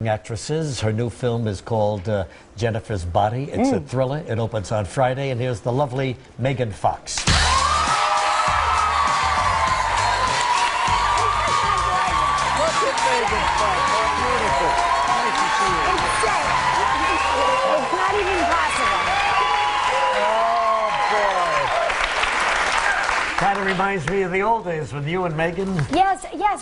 Actresses. Her new film is called Jennifer's Body. It's a thriller. It opens on Friday, and here's the lovely Megan Fox. It's not even possible. Kind of reminds me of the old days with you and Megan. Yes.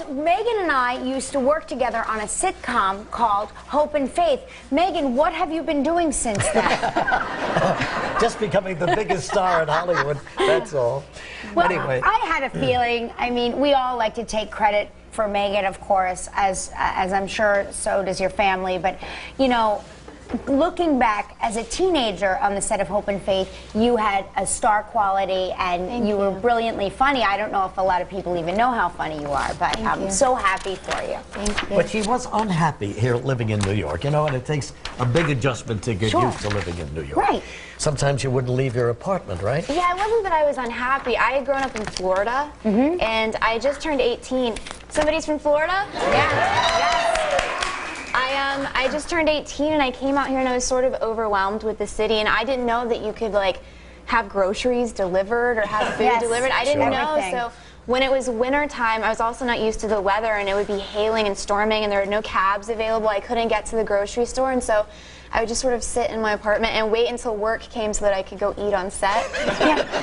Megan and I used to work together on a sitcom called Hope and Faith. Megan, what have you been doing since then? Just becoming the biggest star in Hollywood, that's all. Well, anyway. I had a feeling, I mean, we all like to take credit for Megan, of course, as I'm sure so does your family, but, you know, looking back, as a teenager on the set of Hope and Faith, you had a star quality and you were brilliantly funny. I don't know if a lot of people even know how funny you are, but I'm so happy for you. Thank you. But she was unhappy here living in New York, you know, and it takes a big adjustment to get used to living in New York. Right. Sometimes you wouldn't leave your apartment, right? Yeah, it wasn't that I was unhappy. I had grown up in Florida, and I just turned 18. Somebody's from Florida? Yes. I just turned 18 and I came out here and I was sort of overwhelmed with the city, and I didn't know that you could like have groceries delivered or have food delivered. I didn't know. So when it was winter time, I was also not used to the weather, and it would be hailing and storming and there were no cabs available. I couldn't get to the grocery store, and so I would just sort of sit in my apartment and wait until work came so that I could go eat on set.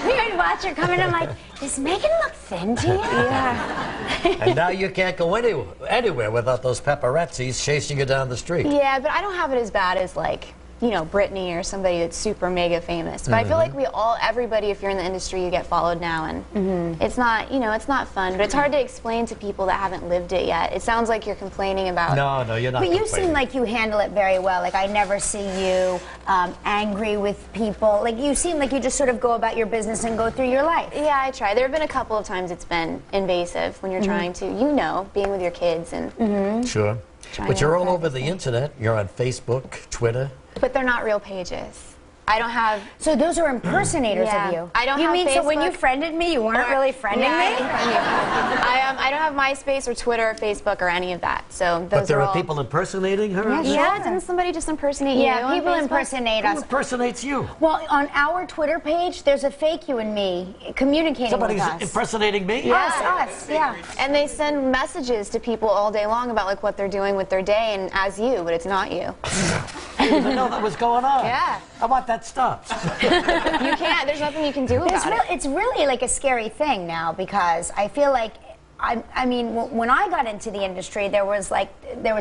We would watch her come in and I'm like, does Megan look thin to you? Yeah. And now you can't go anywhere without those paparazzis chasing you down the street. Yeah, but I don't have it as bad as, like, you know, Britney or somebody that's super mega famous. But I feel like everybody, if you're in the industry, you get followed now, and it's not, you know, it's not fun. But it's hard to explain to people that haven't lived it yet. It sounds like you're complaining about. No, you're not. But you seem like you handle it very well. Like, I never see you angry with people. Like, you seem like you just sort of go about your business and go through your life. Yeah, I try. There have been a couple of times it's been invasive when you're trying to, you know, being with your kids and. Sure. But you're all over the internet. You're on Facebook, Twitter. But they're not real pages. I don't have. So those are impersonators of you. I don't. You have mean Facebook. So when you friended me, you weren't really friending me? I don't have MySpace or Twitter or Facebook or any of that. So those But there are are people impersonating her? Yeah, didn't somebody just impersonate you? Yeah, people impersonate Who us. impersonates you? Well, on our Twitter page, there's a fake you and me communicating Somebody's with us. impersonating me? Us, yeah. And they send messages to people all day long about like what they're doing with their day, and as you, but it's not you. I didn't even know that was going on. Yeah. I want that stopped. You can't. There's nothing you can do about it. It's really like a scary thing now, because I feel like, I mean, when I got into the industry, there was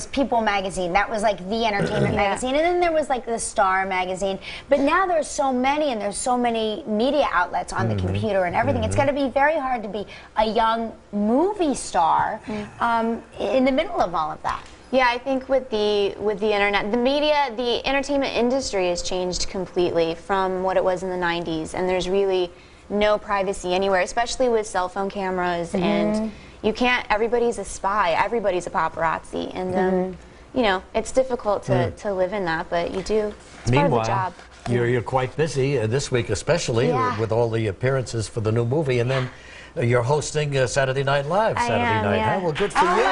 People magazine. That was like the entertainment magazine, and then there was like the Star magazine. But now there's so many, and there's so many media outlets on the computer and everything. It's got to be very hard to be a young movie star in the middle of all of that. Yeah, I think with the internet, the media, the entertainment industry has changed completely from what it was in the 90s, and there's really no privacy anywhere, especially with cell phone cameras, and you can't, everybody's a spy, everybody's a paparazzi, and you know, it's difficult to live in that, but you do, it's part of the job. You're quite busy this week, especially with all the appearances for the new movie, and then you're hosting Saturday Night Live Saturday night. Yeah. Huh? Well, good for you.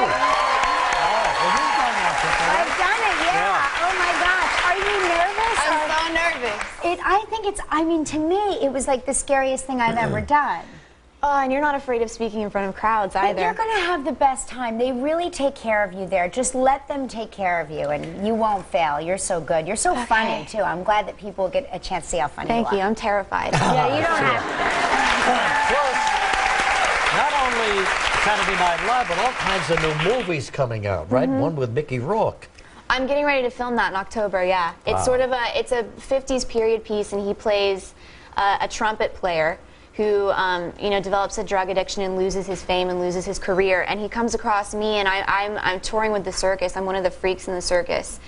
I've done it, Oh my gosh. Are you nervous? I'm so nervous. I think it's, I mean, to me, it was like the scariest thing I've ever done. Oh, and you're not afraid of speaking in front of crowds either. But you're going to have the best time. They really take care of you there. Just let them take care of you, and you won't fail. You're so good. You're so funny, too. I'm glad that people get a chance to see how funny you are. Thank you. I'm terrified. Yeah, you don't have to. Plus, not only Saturday Night Live, but all kinds of new movies coming out, right? One with Mickey Rourke. I'm getting ready to film that in October, yeah. It's sort of it's a 50s period piece, and he plays a trumpet player who, you know, develops a drug addiction and loses his fame and loses his career. And he comes across me, and I'm touring with the circus. I'm one of the freaks in the circus.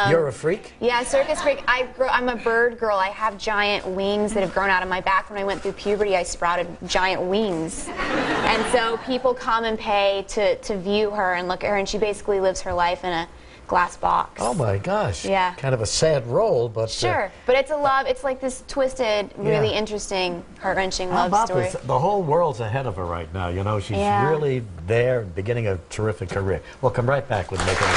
You're a freak? Yeah, circus freak. I'm a bird girl. I have giant wings that have grown out of my back. When I went through puberty, I sprouted giant wings. And so people come and pay to view her and look at her, and she basically lives her life in a glass box. Oh my gosh. Yeah. Kind of a sad role, but... Sure, but it's a love, it's like this twisted, really interesting, heart-wrenching love story. This? The whole world's ahead of her right now, you know. She's really there, beginning a terrific career. We'll come right back with Megan.